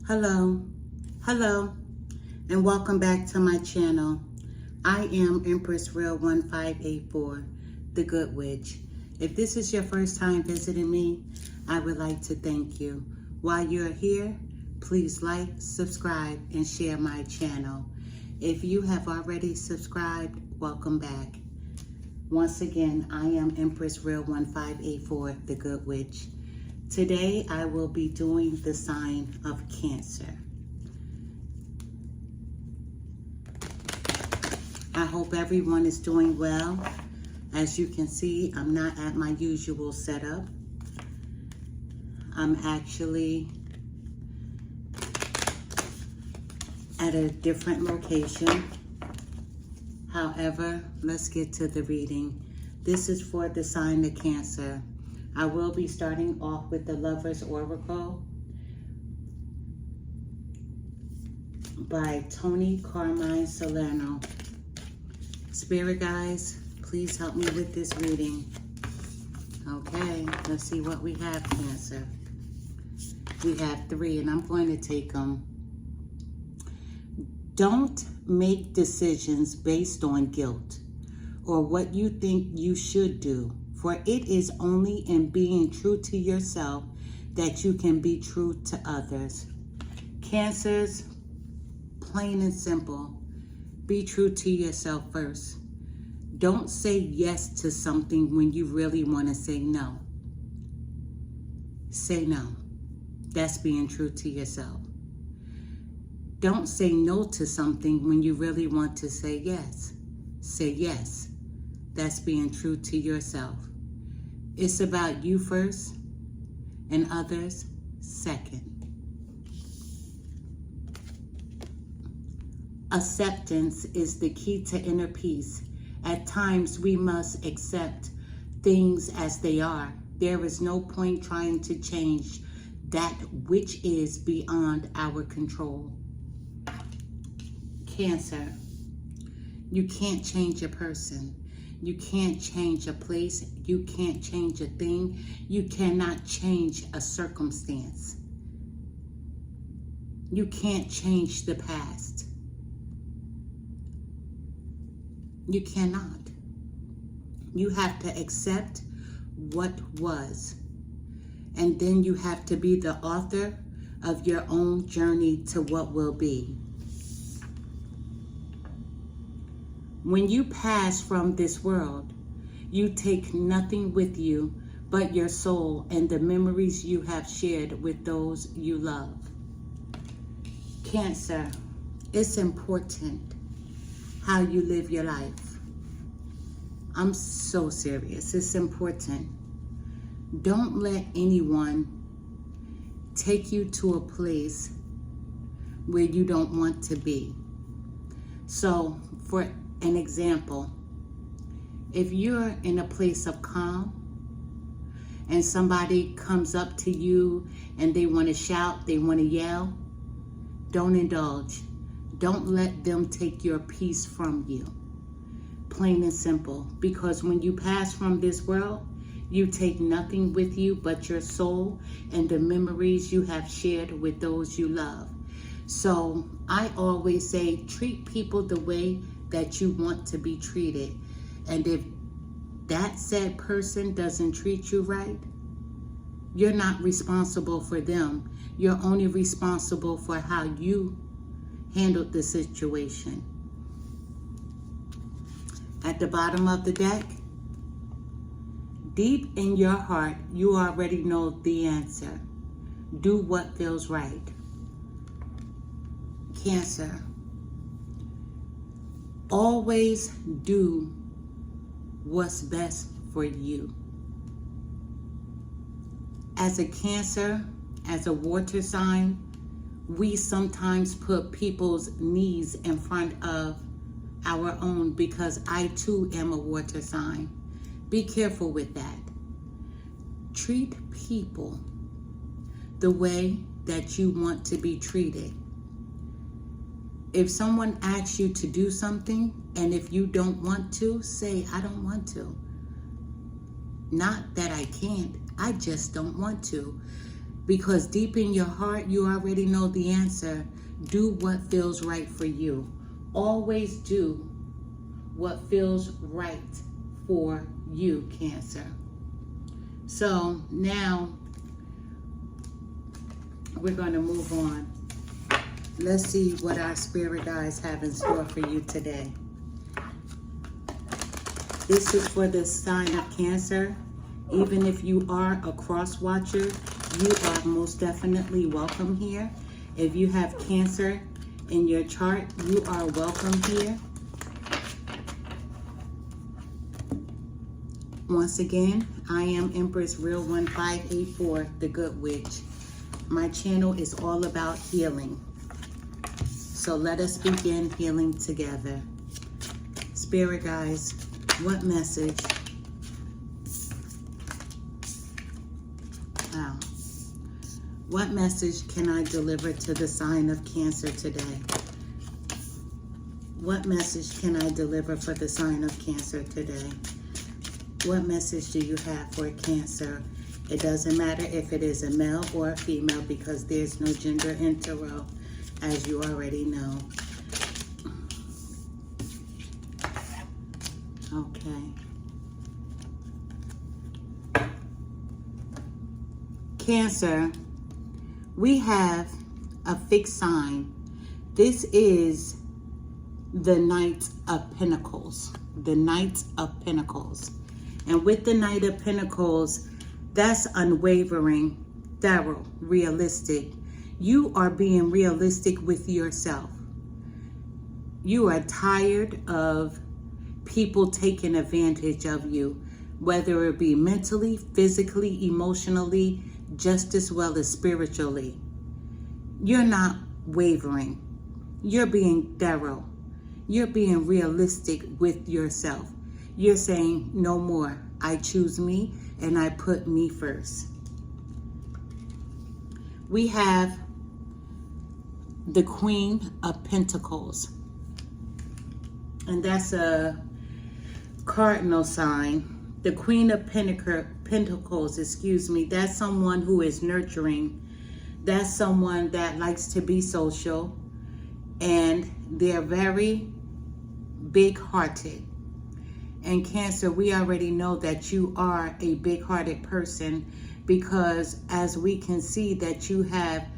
Hello, hello, and welcome back to my channel. I am Empress Real 1584, the Good Witch. If this is your first time visiting me, I would like to thank you. While you're here, please like, subscribe, and share my channel. If you have already subscribed, welcome back. Once again, I am Empress Real 1584, the Good Witch. Today, I will be doing the sign of Cancer. I hope everyone is doing well. As you can see, I'm not at my usual setup. I'm actually at a different location. However, let's get to the reading. This is for the sign of Cancer. I will be starting off with the Lover's Oracle by Tony Carmine Salerno. Spirit guys, please help me with this reading. Okay, let's see what we have, Cancer. We have 3, and I'm going to take them. Don't make decisions based on guilt or what you think you should do. For it is only in being true to yourself that you can be true to others. Cancers, plain and simple, be true to yourself first. Don't say yes to something when you really want to say no. Say no. That's being true to yourself. Don't say no to something when you really want to say yes. Say yes. That's being true to yourself. It's about you first and others second. Acceptance is the key to inner peace. At times we must accept things as they are. There is no point trying to change that which is beyond our control. Cancer, you can't change a person. You can't change a place. You can't change a thing. You cannot change a circumstance. You can't change the past. You cannot. You have to accept what was. And then you have to be the author of your own journey to what will be. When you pass from this world, you take nothing with you but your soul and the memories you have shared with those you love. Cancer, it's important how you live your life. I'm so serious. It's important. Don't let anyone take you to a place where you don't want to be. So, for an example, if you're in a place of calm and somebody comes up to you and they want to shout, they want to yell, don't indulge. Don't let them take your peace from you. Plain and simple. Because when you pass from this world, you take nothing with you but your soul and the memories you have shared with those you love. So I always say, treat people the way that you want to be treated. And if that said person doesn't treat you right, you're not responsible for them. You're only responsible for how you handled the situation. At the bottom of the deck, deep in your heart, you already know the answer. Do what feels right. Cancer, always do what's best for you. As a Cancer, as a water sign, we sometimes put people's needs in front of our own because I too am a water sign. Be careful with that. Treat people the way that you want to be treated. If someone asks you to do something, and if you don't want to, say, I don't want to. Not that I can't, I just don't want to. Because deep in your heart, you already know the answer. Do what feels right for you. Always do what feels right for you, Cancer. So now we're going to move on. Let's see what our spirit guides have in store for you today. This is for the sign of Cancer. Even if you are a cross watcher, you are most definitely welcome here. If you have Cancer in your chart, you are welcome here. Once again, I am Empress Real 1584, the Good Witch. My channel is all about healing. So let us begin healing together. Spirit guides, what message? What message can I deliver to the sign of Cancer today? What message can I deliver for the sign of Cancer today? What message do you have for Cancer? It doesn't matter if it is a male or a female because there's no gender in tarot, as you already know. Okay. Cancer, we have a fixed sign. This is the Knight of Pentacles. The Knight of Pentacles. And with the Knight of Pentacles, that's unwavering, thorough, realistic. You are being realistic with yourself. You are tired of people taking advantage of you, whether it be mentally, physically, emotionally, just as well as spiritually. You're not wavering. You're being thorough. You're being realistic with yourself. You're saying, no more. I choose me and I put me first. We have the Queen of Pentacles. And that's a cardinal sign. The Queen of Pentacles, that's someone who is nurturing. That's someone that likes to be social. And they're very big-hearted. And Cancer, we already know that you are a big-hearted person because as we can see that you have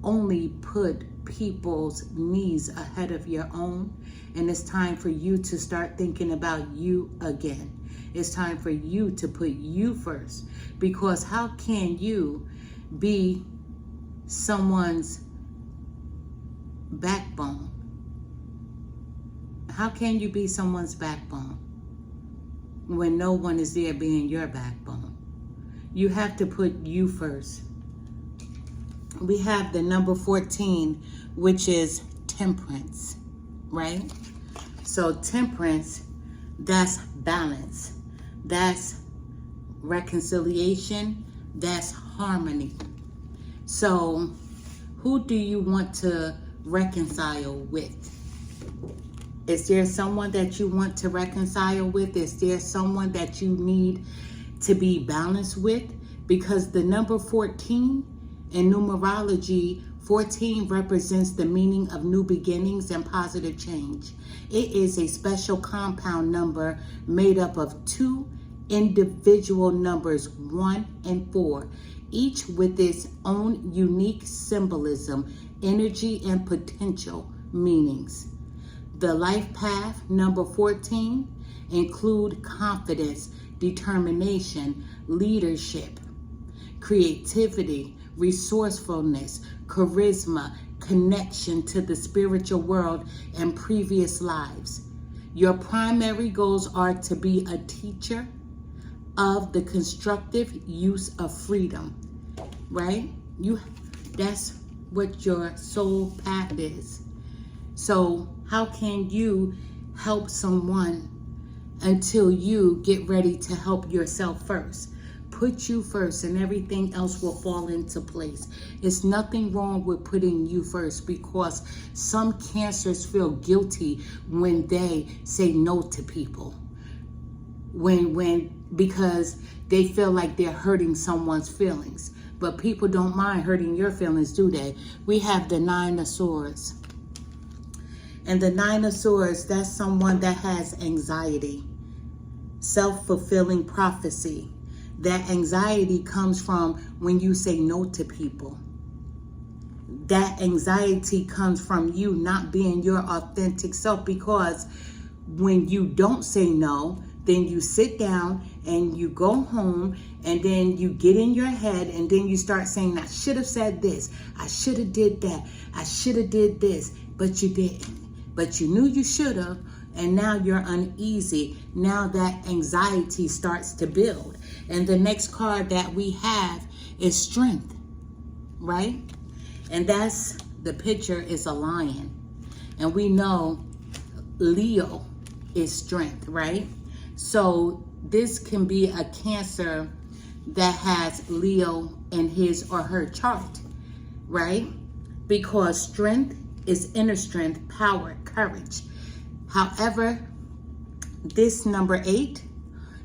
only put people's needs ahead of your own. And it's time for you to start thinking about you again. It's time for you to put you first, because how can you be someone's backbone? How can you be someone's backbone when no one is there being your backbone? You have to put you first. We have the number 14, which is temperance, right? So temperance, that's balance. That's reconciliation. That's harmony. So who do you want to reconcile with? Is there someone that you want to reconcile with? Is there someone that you need to be balanced with? Because the number 14 in numerology, 14 represents the meaning of new beginnings and positive change. It is a special compound number made up of two individual numbers, 1 and 4, each with its own unique symbolism, energy, and potential meanings. The life path, number 14, include confidence, determination, leadership, creativity, resourcefulness, charisma, connection to the spiritual world and previous lives. Your primary goals are to be a teacher of the constructive use of freedom, right? That's what your soul path is. So how can you help someone until you get ready to help yourself first? Put you first and everything else will fall into place. It's nothing wrong with putting you first, because some Cancers feel guilty when they say no to people. Because they feel like they're hurting someone's feelings. But people don't mind hurting your feelings, do they? We have the Nine of Swords. And the Nine of Swords, that's someone that has anxiety, self-fulfilling prophecy. That anxiety comes from when you say no to people. That anxiety comes from you not being your authentic self, because when you don't say no, then you sit down and you go home and then you get in your head and then you start saying, I should have said this, I should have did that, I should have did this, but you didn't. But you knew you should have, and now you're uneasy. Now that anxiety starts to build. And the next card that we have is Strength, right? And that's, the picture is a lion. And we know Leo is strength, right? So this can be a Cancer that has Leo in his or her chart, right? Because strength is inner strength, power, courage. However, this number 8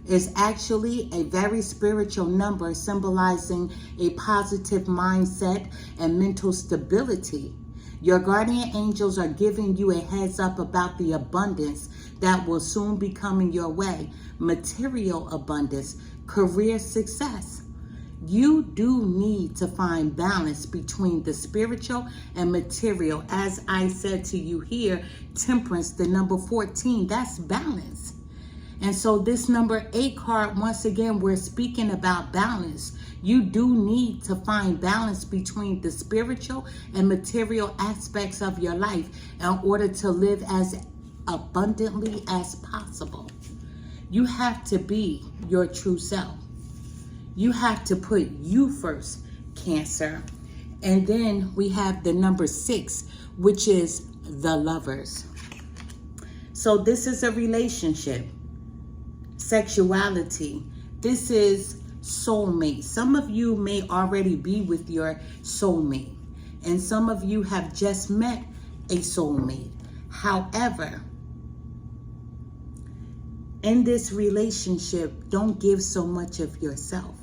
is actually a very spiritual number, symbolizing a positive mindset and mental stability. Your guardian angels are giving you a heads up about the abundance that will soon be coming your way. Material abundance, career success. You do need to find balance between the spiritual and material. As I said to you here, Temperance, the number 14, that's balance. And so this number 8 card, once again, we're speaking about balance. You do need to find balance between the spiritual and material aspects of your life in order to live as abundantly as possible. You have to be your true self. You have to put you first, Cancer. And then we have the number 6, which is the Lovers. So this is a relationship. Sexuality. This is soulmate. Some of you may already be with your soulmate, and some of you have just met a soulmate. However, in this relationship, don't give so much of yourself,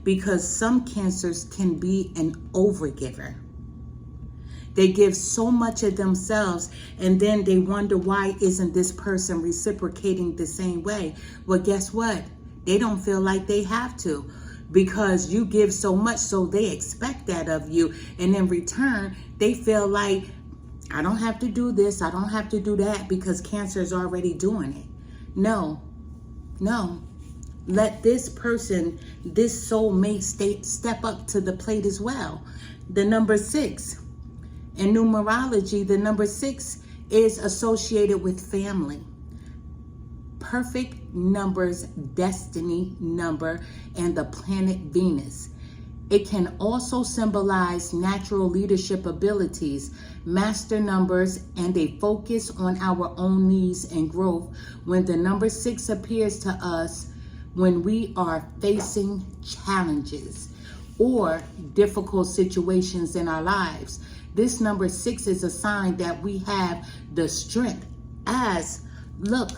because some Cancers can be an overgiver. They give so much of themselves, and then they wonder, why isn't this person reciprocating the same way? Well, guess what? They don't feel like they have to, because you give so much, so they expect that of you. And in return, they feel like, I don't have to do this, I don't have to do that, because Cancer is already doing it. No. Let this person, this soulmate, step up to the plate as well. The number 6. In numerology, the number 6 is associated with family. Perfect numbers, destiny number, and the planet Venus. It can also symbolize natural leadership abilities, master numbers, and a focus on our own needs and growth. When the number 6 appears to us when we are facing challenges or difficult situations in our lives, this number 6 is a sign that we have the strength. As, look,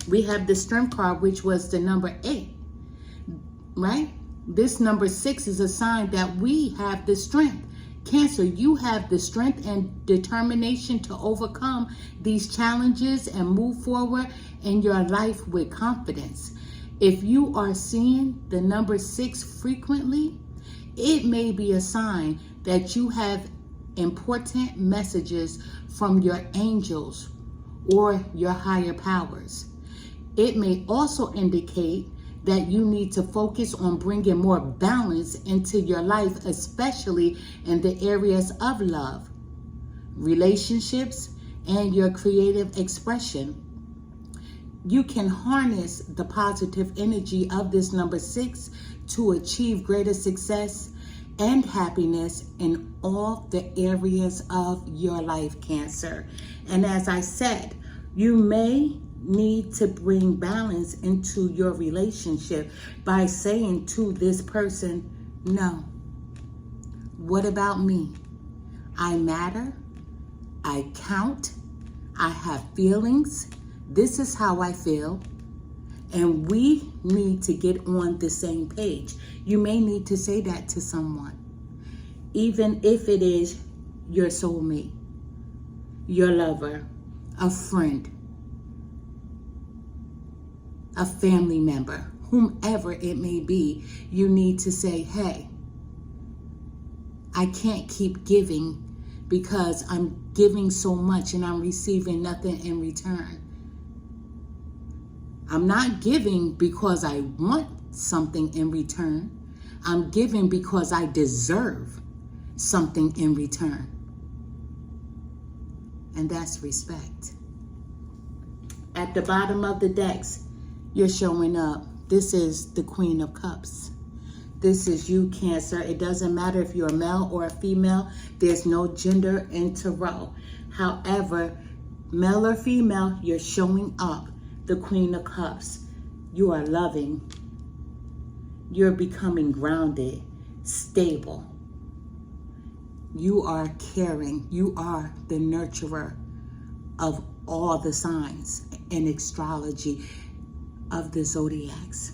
we have the strength card, which was the number 8, right? This number 6 is a sign that we have the strength. Cancer, you have the strength and determination to overcome these challenges and move forward in your life with confidence. If you are seeing the number 6 frequently, it may be a sign that you have important messages from your angels or your higher powers. It may also indicate that you need to focus on bringing more balance into your life, especially in the areas of love, relationships, and your creative expression. You can harness the positive energy of this number 6 to achieve greater success and happiness in all the areas of your life, Cancer. And as I said, you may need to bring balance into your relationship by saying to this person, no. What about me? I matter. I count. I have feelings. This is how I feel. And we need to get on the same page. You may need to say that to someone, even if it is your soulmate, your lover, a friend, a family member, whomever it may be. You need to say, hey, I can't keep giving because I'm giving so much and I'm receiving nothing in return. I'm not giving because I want something in return. I'm giving because I deserve something in return. And that's respect. At the bottom of the decks, you're showing up. This is the Queen of Cups. This is you, Cancer. It doesn't matter if you're a male or a female. There's no gender in tarot. However, male or female, you're showing up. The Queen of Cups. You are loving. You're becoming grounded, stable. You are caring. You are the nurturer of all the signs in astrology of the zodiacs.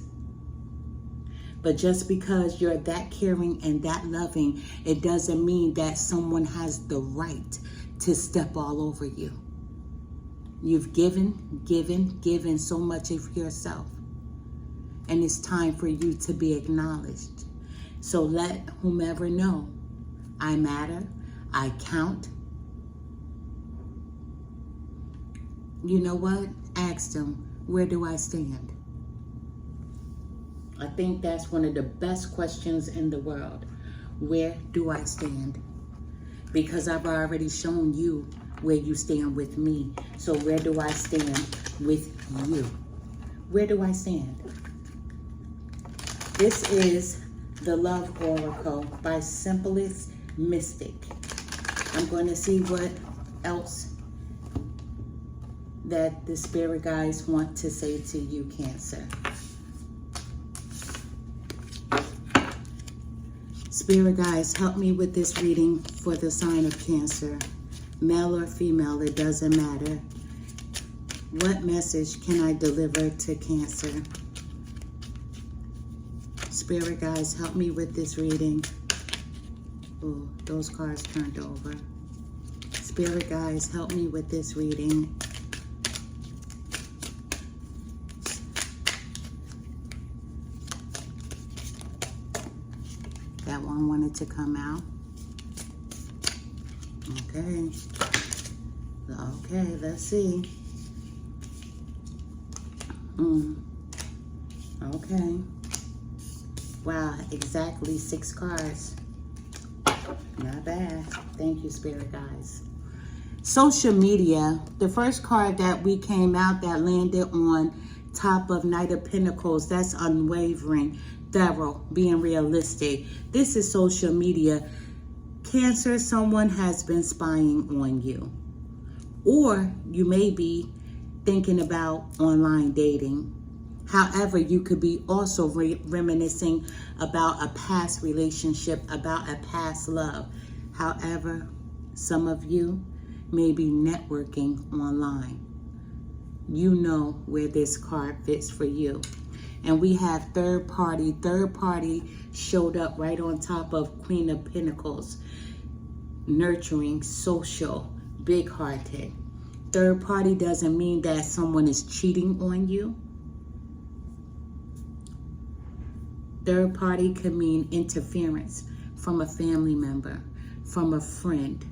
But just because you're that caring and that loving, it doesn't mean that someone has the right to step all over you. You've given so much of yourself. And it's time for you to be acknowledged. So let whomever know, I matter, I count. You know what? Ask them, where do I stand? I think that's one of the best questions in the world. Where do I stand? Because I've already shown you where you stand with me. So where do I stand with you? Where do I stand? This is the Love Oracle by Simplest Mystic. I'm going to see what else that the spirit guides want to say to you, Cancer. Spirit guides, help me with this reading for the sign of Cancer. Male or female, it doesn't matter. What message can I deliver to Cancer? Spirit guides, help me with this reading. Oh, those cards turned over. Spirit guides, help me with this reading. That one wanted to come out. Okay. Okay, let's see. Okay. Wow, exactly 6 cards. Not bad. Thank you, Spirit guides. Social media. The first card that we came out that landed on top of Knight of Pentacles, that's unwavering, thorough, being realistic. This is social media. Cancer, someone has been spying on you. Or you may be thinking about online dating. However, you could be also reminiscing about a past relationship, about a past love. However, some of you may be networking online. You know where this card fits for you. And we have third party. Third party showed up right on top of Queen of Pentacles. Nurturing, social, big-hearted. Third party doesn't mean that someone is cheating on you. Third party could mean interference from a family member, from a friend,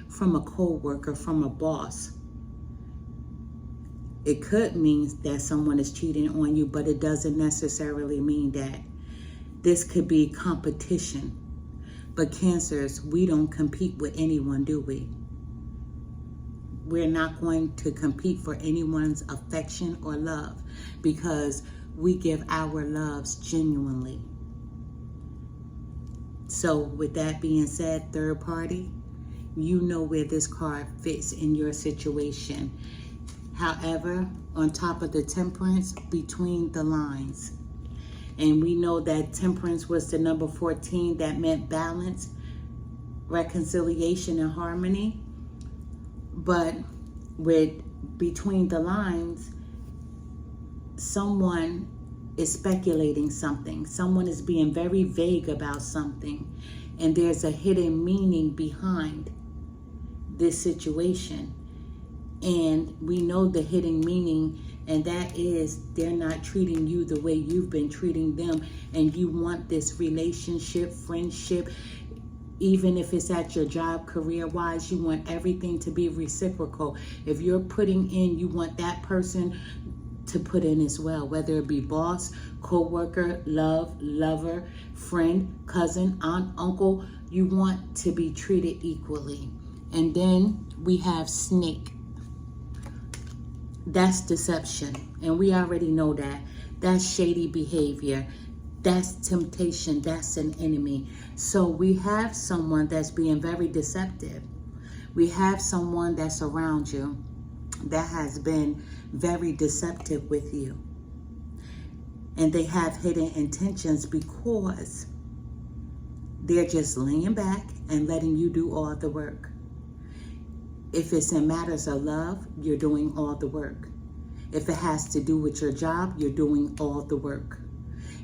from a co-worker, from a boss. It could mean that someone is cheating on you, but it doesn't necessarily mean that. This could be competition. But Cancers, we don't compete with anyone, do we? We're not going to compete for anyone's affection or love because we give our loves genuinely. So with that being said, third party, you know where this card fits in your situation. However, on top of the Temperance, between the lines. And we know that Temperance was the number 14 that meant balance, reconciliation, and harmony. But with between the lines, someone is speculating something. Someone is being very vague about something. And there's a hidden meaning behind this situation. And we know the hidden meaning, and that is they're not treating you the way you've been treating them. And you want this relationship, friendship, even if it's at your job, career-wise, you want everything to be reciprocal. If you're putting in, you want that person to put in as well, whether it be boss, co-worker, lover, friend, cousin, aunt, uncle. You want to be treated equally. And then we have snake. That's deception, and we already know that. That's shady behavior. That's temptation. That's an enemy. So we have someone that's being very deceptive. We have someone that's around you that has been very deceptive with you. And they have hidden intentions because they're just laying back and letting you do all the work. If it's in matters of love, you're doing all the work. If it has to do with your job, you're doing all the work.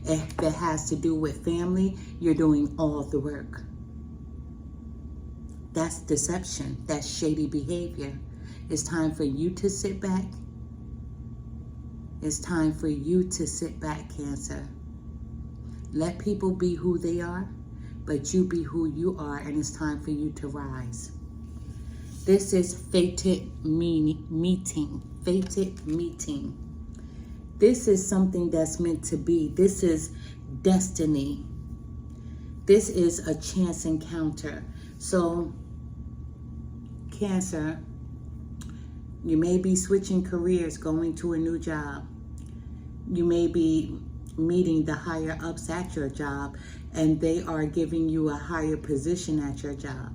If it has to do with family, you're doing all the work. That's deception. That's shady behavior. It's time for you to sit back. It's time for you to sit back, Cancer. Let people be who they are, but you be who you are, and it's time for you to rise. This is fated meeting. Fated meeting. This is something that's meant to be. This is destiny. This is a chance encounter. So, Cancer, you may be switching careers, going to a new job. You may be meeting the higher ups at your job, and they are giving you a higher position at your job.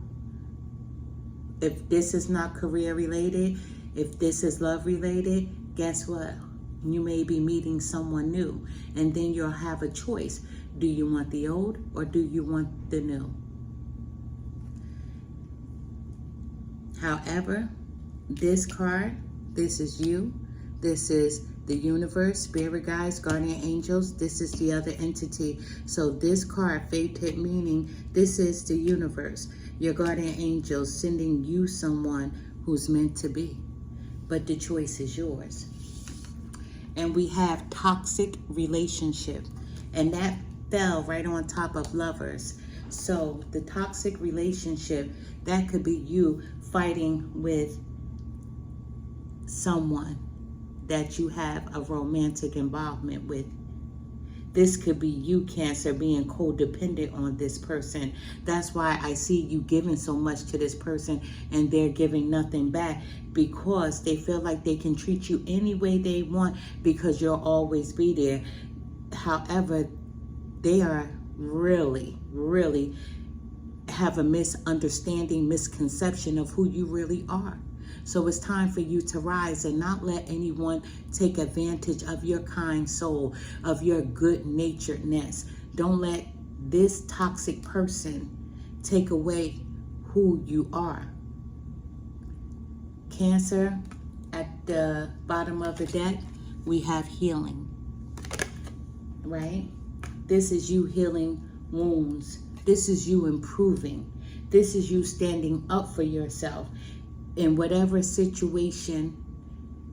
If this is not career related, if this is love related, guess what? You may be meeting someone new, and then you'll have a choice. Do you want the old or do you want the new? However, this card, this is you. This is the universe, spirit guides, guardian angels. This is the other entity. So this card, fated meaning, this is the universe. Your guardian angels sending you someone who's meant to be. But the choice is yours. And we have toxic relationship. And that fell right on top of lovers. So the toxic relationship, that could be you fighting with someone that you have a romantic involvement with. This could be you, Cancer, being codependent on this person. That's why I see you giving so much to this person and they're giving nothing back, because they feel like they can treat you any way they want because you'll always be there. However, they are really have a misunderstanding, misconception of who you really are. So it's time for you to rise and not let anyone take advantage of your kind soul, of your good-naturedness. Don't let this toxic person take away who you are. Cancer, at the bottom of the deck, we have healing, right? This is you healing wounds. This is you improving. This is you standing up for yourself. In whatever situation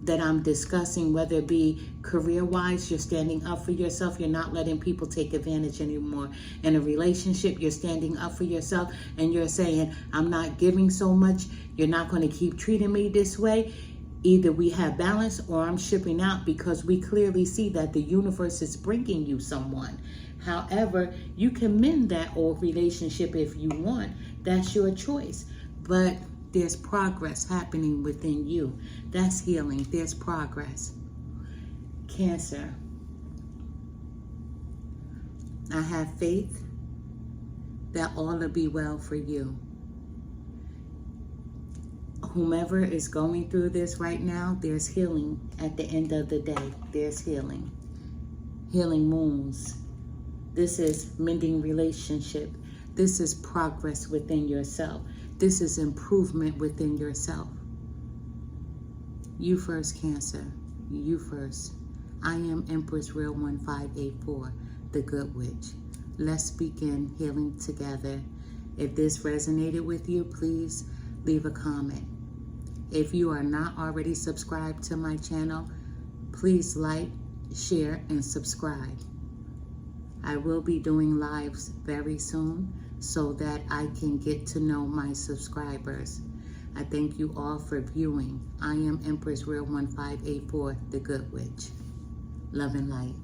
that I'm discussing, whether it be career-wise, you're standing up for yourself. You're not letting people take advantage anymore. In a relationship, you're standing up for yourself and you're saying, I'm not giving so much. You're not going to keep treating me this way. Either we have balance or I'm shipping out, because we clearly see that the universe is bringing you someone. However, you can mend that old relationship if you want. That's your choice. But there's progress happening within you. That's healing. There's progress. Cancer, I have faith that all will be well for you. Whomever is going through this right now, there's healing at the end of the day. There's healing. Healing wounds. This is mending relationship. This is progress within yourself. This is improvement within yourself. You first, Cancer. You first. I am Empress Real 1584, the Good Witch. Let's begin healing together. If this resonated with you, please leave a comment. If you are not already subscribed to my channel, please like, share, and subscribe. I will be doing lives very soon so that I can get to know my subscribers. I thank you all for viewing. I am Empress Real 1584, the Good Witch. Love and light.